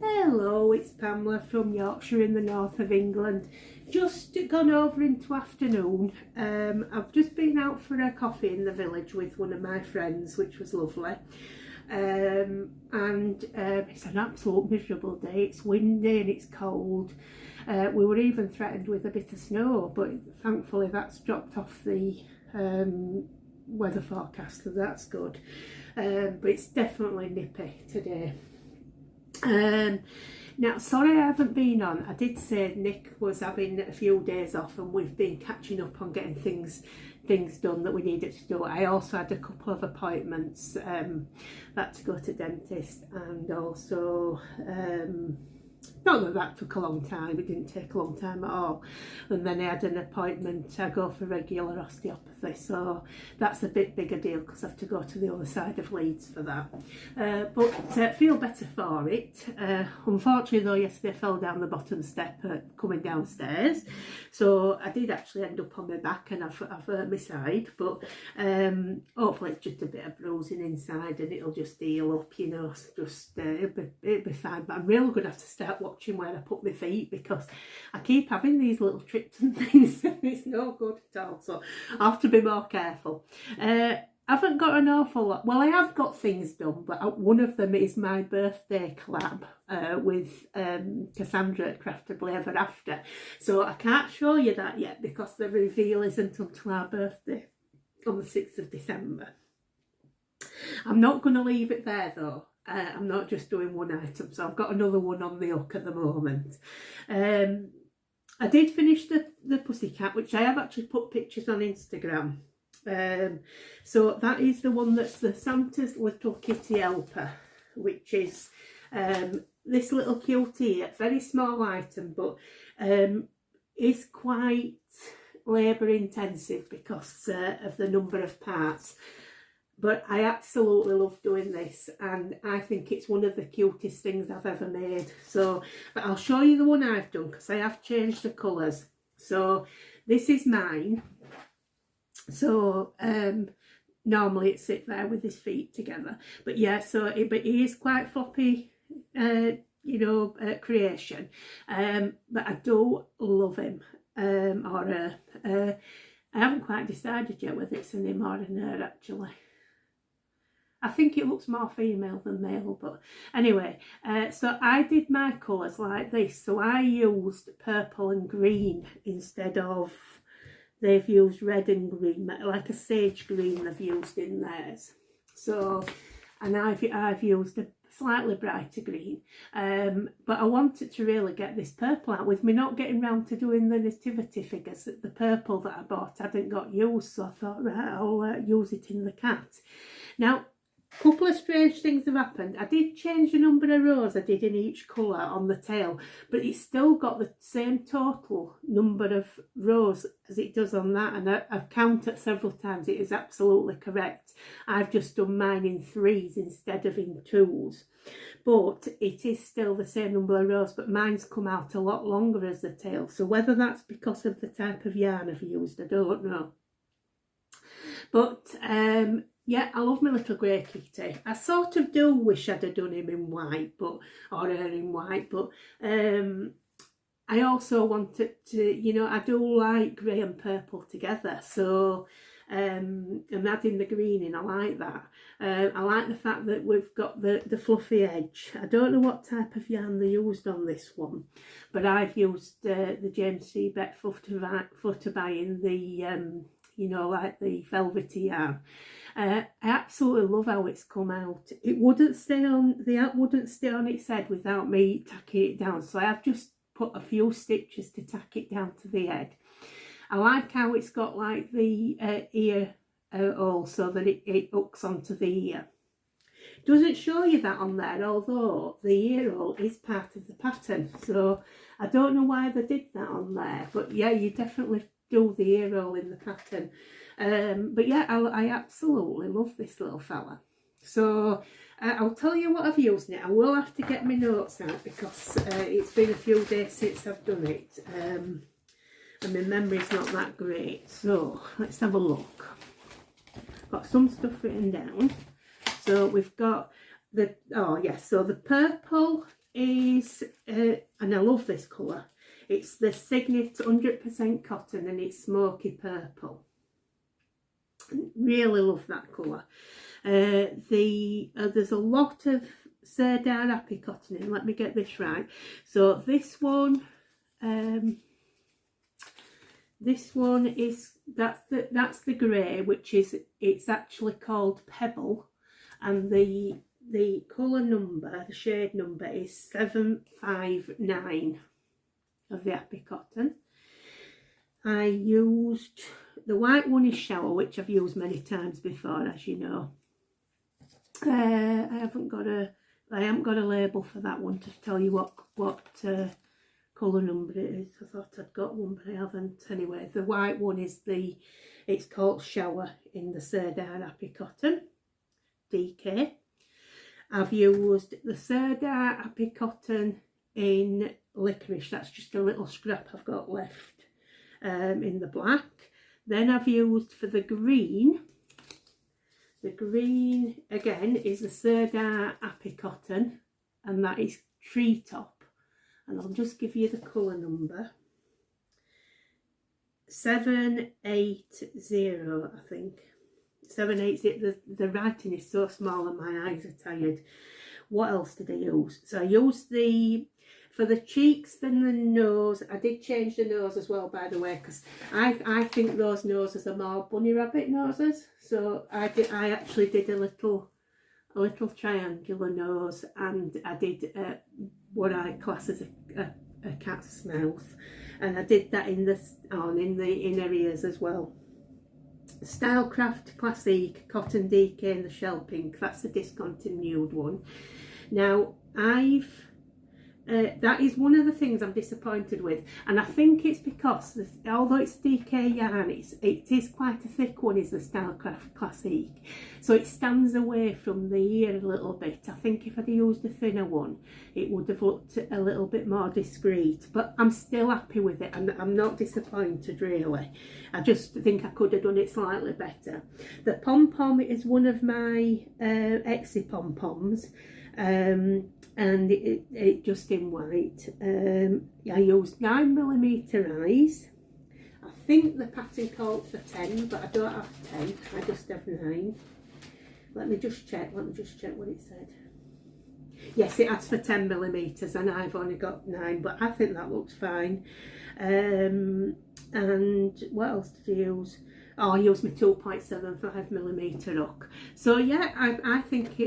Hello, it's Pamela from Yorkshire in the north of England. Just gone over into afternoon. I've just been out for a coffee in the village with one of my friends, which was lovely. It's an absolute miserable day. It's windy and it's cold. We were even threatened with a bit of snow, but thankfully that's dropped off the weather forecast, so that's good. But it's definitely nippy today. Now, sorry I haven't been on. I did say Nick was having a few days off and we've been catching up on getting things done that we needed to do. I also had a couple of appointments, that to go to dentist, and also not that took a long time, it didn't take a long time at all. And then I had an appointment, I go for regular osteopathy, so that's a bit bigger deal because I have to go to the other side of Leeds for that. But feel better for it. Unfortunately though, yesterday I fell down the bottom step coming downstairs, so I did actually end up on my back and I've hurt my side, but hopefully it's just a bit of bruising inside and it'll just heal up, you know, just it'll be fine. But I'm really going to have to start watching where I put my feet because I keep having these little trips and things and it's no good at all, so I have to be more careful. I haven't got an awful lot. Well, I have got things done, but one of them is my birthday collab with Cassandra at Craftably Ever After. So I can't show you that yet because the reveal isn't until our birthday on the 6th of December. I'm not going to leave it there though. I'm not just doing one item, so I've got another one on the hook at the moment. I did finish the pussycat, which I have actually put pictures on Instagram. So that is the one that's the Santa's Little Kitty Helper, which is this little cutie, a very small item, but is quite labour intensive because of the number of parts. But I absolutely love doing this and I think it's one of the cutest things I've ever made. So, but I'll show you the one I've done because I have changed the colours. So this is mine. So normally it sits there with his feet together. But yeah, so he is quite floppy, you know, creation. But I do love him. I haven't quite decided yet whether it's an him or an her actually. I think it looks more female than male, but anyway, so I did my colours like this. So I used purple and green instead of, they've used red and green, like a sage green they've used in theirs. So, and I've used a slightly brighter green, but I wanted to really get this purple out. With me not getting round to doing the nativity figures, the purple that I bought hadn't got used, so I thought, right, I'll use it in the cat. Now, a couple of strange things have happened. I did change the number of rows I did in each colour on the tail, but it's still got the same total number of rows as it does on that, and I've counted several times. It is absolutely correct. I've just done mine in 3s instead of in 2s, but it is still the same number of rows, but mine's come out a lot longer as the tail. So whether that's because of the type of yarn I've used, I don't know. But yeah, I love my little grey kitty. I sort of do wish I'd have done him in white, or her in white, but I also wanted to, you know, I do like grey and purple together, so and adding the green in, I like that. I like the fact that we've got the fluffy edge. I don't know what type of yarn they used on this one, but I've used the James C. Beck Flutterby in the you know, like the velvety yarn. I absolutely love how it's come out. It wouldn't stay on, the hat wouldn't stay on its head without me tacking it down, so I have just put a few stitches to tack it down to the head. I like how it's got like the ear hole so that it hooks onto the ear. It doesn't show you that on there, although the ear hole is part of the pattern, so I don't know why they did that on there, but yeah, you definitely do the ear hole in the pattern. But yeah, I absolutely love this little fella. So I'll tell you what I've used in it. I will have to get my notes out because it's been a few days since I've done it, and my memory's not that great. So let's have a look. Got some stuff written down. So we've got the, oh yes, so the purple is, and I love this colour, it's the Signet 100% cotton and it's smoky purple. Really love that colour. There's a lot of Serdar Happy cotton in, let me get this right. So this one is, that's the grey, which is, it's actually called Pebble, and the colour number, the shade number is 759 of the Happy cotton. I used, the white one is Shower, which I've used many times before, as you know. I haven't got a label for that one to tell you what colour number it is. I thought I'd got one, but I haven't. Anyway, the white one is it's called Shower in the Serdar Happy cotton, DK. I've used the Serdar Happy cotton in Licorice, that's just a little scrap I've got left, in the black. Then I've used, for the green again is the Serdar Happy cotton, and that is Treetop, and I'll just give you the colour number, 780, I think. 780. The writing is so small and my eyes are tired. What else did I use? So I used for the cheeks, then the nose. I did change the nose as well, by the way, because I think those noses are more bunny rabbit noses. So I actually did a little triangular nose, and I did what I class as a cat's mouth, and I did that in the inner ears as well. Stylecraft Classic Cotton DK in the Shell Pink, that's the discontinued one. Now that is one of the things I'm disappointed with, and I think it's because although it's DK yarn, it is quite a thick one, is the Stylecraft Classic, so it stands away from the ear a little bit. I think if I'd used a thinner one it would have looked a little bit more discreet, but I'm still happy with it, and I'm not disappointed really. I just think I could have done it slightly better. The pom-pom is one of my Exy pom-poms, and it just in white. I used 9mm eyes. I think the pattern called for 10, but I don't have 10, I just have 9. Let me just check what it said. Yes, it asks for 10mm and I've only got 9, but I think that looks fine. And what else did I use? Oh, I used my 2.75mm hook. So yeah, I think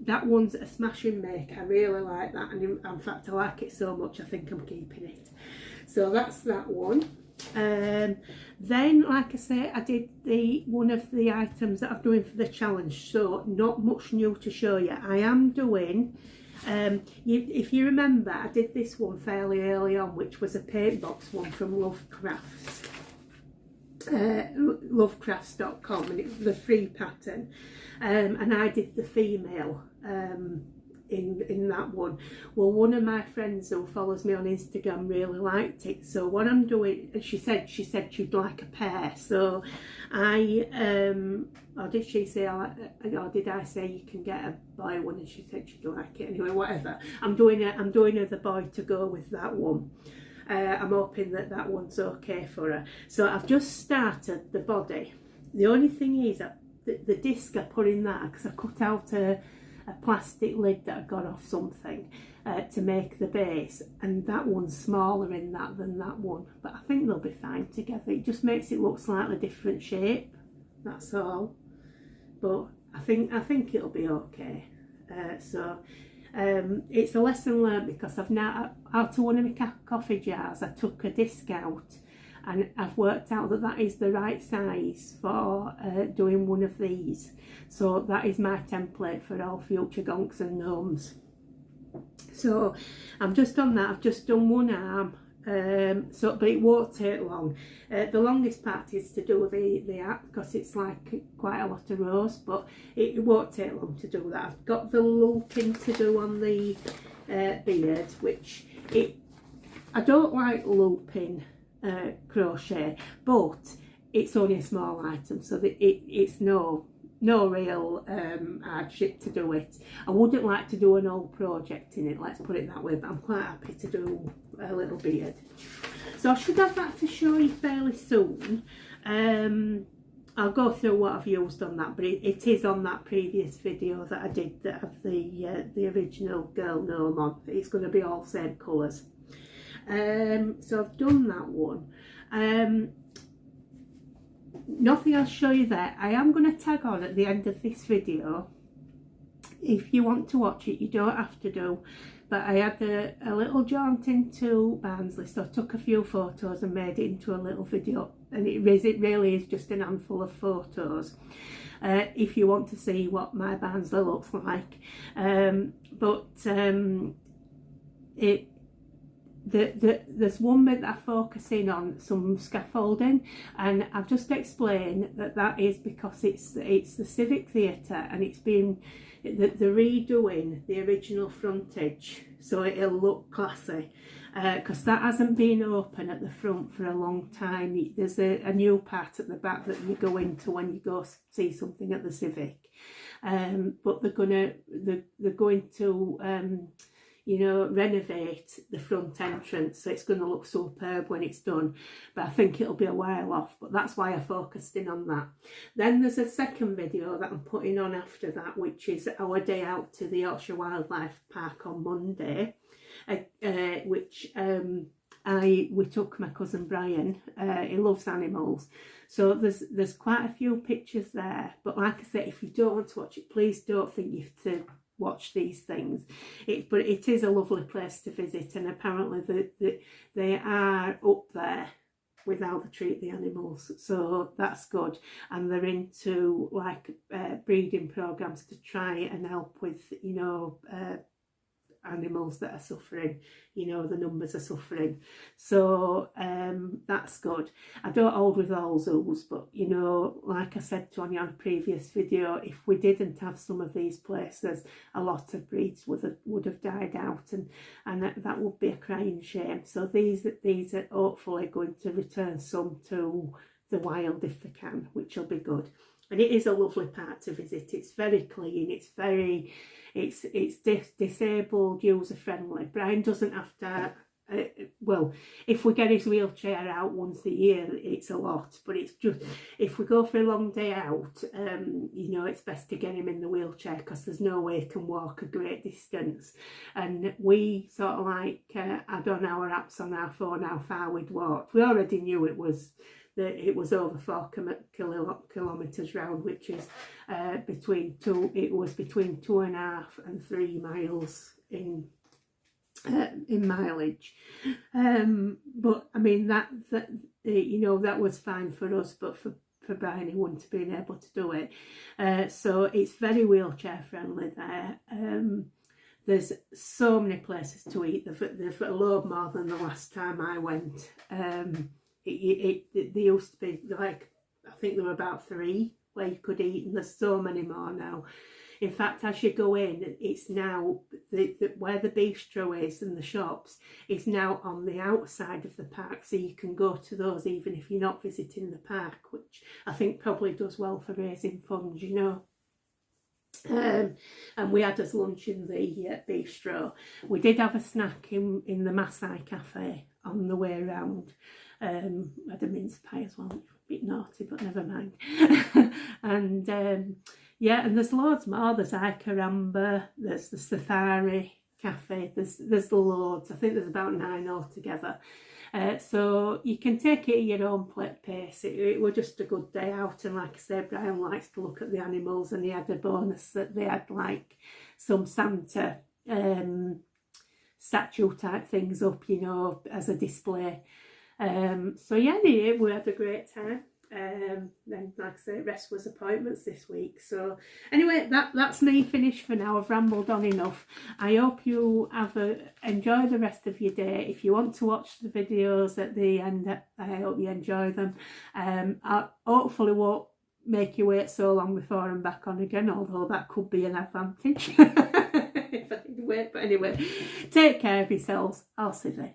that one's a smashing make. I really like that, and in fact I like it so much I think I'm keeping it. So that's that one. Then, like I say, I did one of the items that I'm doing for the challenge, so not much new to show you. I am doing, if you remember, I did this one fairly early on, which was a paint box one from lovecrafts.com, and it was the free pattern, and I did the female in that one. Well, one of my friends who follows me on Instagram really liked it, so what I'm doing, she said she'd like a pair, so or did she say, or did I say you can get a boy one, and she said she'd like it anyway, whatever. I'm doing her the boy to go with that one. I'm hoping that one's okay for her. So I've just started the body. The only thing is that the disc I put in that, because I cut out a plastic lid that I got off something to make the base, and that one's smaller in that than that one, but I think they'll be fine together. It just makes it look slightly different shape, that's all, but I think it'll be okay. It's a lesson learned, because I've now, out of one of my coffee jars, I took a disc out, and I've worked out that is the right size for doing one of these. So that is my template for all future gonks and gnomes. So I'm just on that. I've just done one arm, but it won't take long. The longest part is to do the app, because it's like quite a lot of rows, but it won't take long to do that. I've got the looping to do on the beard, which I don't like looping crochet, but it's only a small item, so that it's no no real hardship to do it. I wouldn't like to do an whole project in it, let's put it that way, but I'm quite happy to do a little beard. So I should have that to show you fairly soon. I'll go through what I've used on that, but it is on that previous video that I did that have the original girl gnome on. It's going to be all same colours. So I've done that one. Nothing I'll show you there. I am going to tag on at the end of this video. If you want to watch it, you don't have to do. But I had a little jaunt into Barnsley, so I took a few photos and made it into a little video. And it really is just an handful of photos. If you want to see what my Barnsley looks like. There's one bit that I focus in on, some scaffolding, and I've just explained that is because it's the Civic Theatre, and it's been the redoing the original frontage so it'll look classy, because that hasn't been open at the front for a long time. There's a new part at the back that you go into when you go see something at the Civic, but they're going to you know, renovate the front entrance, so it's going to look superb when it's done, but I think it'll be a while off, but that's why I focused in on that. Then there's a second video that I'm putting on after that, which is our day out to the Yorkshire Wildlife Park on Monday, which we took my cousin Brian. He loves animals, so there's quite a few pictures there, but like I said, if you don't want to watch it, please don't think you have to watch these things. But it is a lovely place to visit, and apparently they are up there with how they treat the animals, so that's good. And they're into like breeding programs to try and help with, you know, animals that are suffering, you know, the numbers are suffering, so that's good. I don't hold with all zoos, but you know, like I said to on a previous video, if we didn't have some of these places, a lot of breeds would have died out, and that would be a crying shame. So these are hopefully going to return some to the wild if they can, which will be good. And it is a lovely part to visit. It's very clean, it's disabled, user friendly. Brian doesn't have to, well, if we get his wheelchair out once a year, it's a lot, but it's just, if we go for a long day out, you know, it's best to get him in the wheelchair, because there's no way he can walk a great distance. And we sort of like had on our apps on our phone how far we'd walked. We already knew it was over 4 kilometres round, which is between 2.5 and 3 miles in mileage. But I mean that you know, that was fine for us, but for Brian, he wouldn't have been able to do it. So it's very wheelchair friendly there. There's so many places to eat. They've a load more than the last time I went. They used to be like, I think there were about 3 where you could eat, and there's so many more now. In fact, as you go in, it's now where the bistro is and the shops is now on the outside of the park, so you can go to those even if you're not visiting the park, which I think probably does well for raising funds, you know. And we had us lunch in the bistro. We did have a snack in the Maasai cafe on the way around. Had a mince pie as well, a bit naughty, but never mind. And yeah, and there's loads more. There's Icaramba, there's the Safari Cafe, there's loads. I think there's about 9 altogether. So you can take it at your own pace. It was just a good day out, and like I said, Brian likes to look at the animals, and he had a bonus that they had like some Santa statue type things up, you know, as a display. So yeah, we had a great time. Then like I say, rest was appointments this week. So anyway, that's me finished for now. I've rambled on enough. I hope you enjoy the rest of your day. If you want to watch the videos at the end, I hope you enjoy them. I hopefully won't make you wait so long before I'm back on again, although that could be an advantage if I did wait. But anyway, take care of yourselves. I'll see you.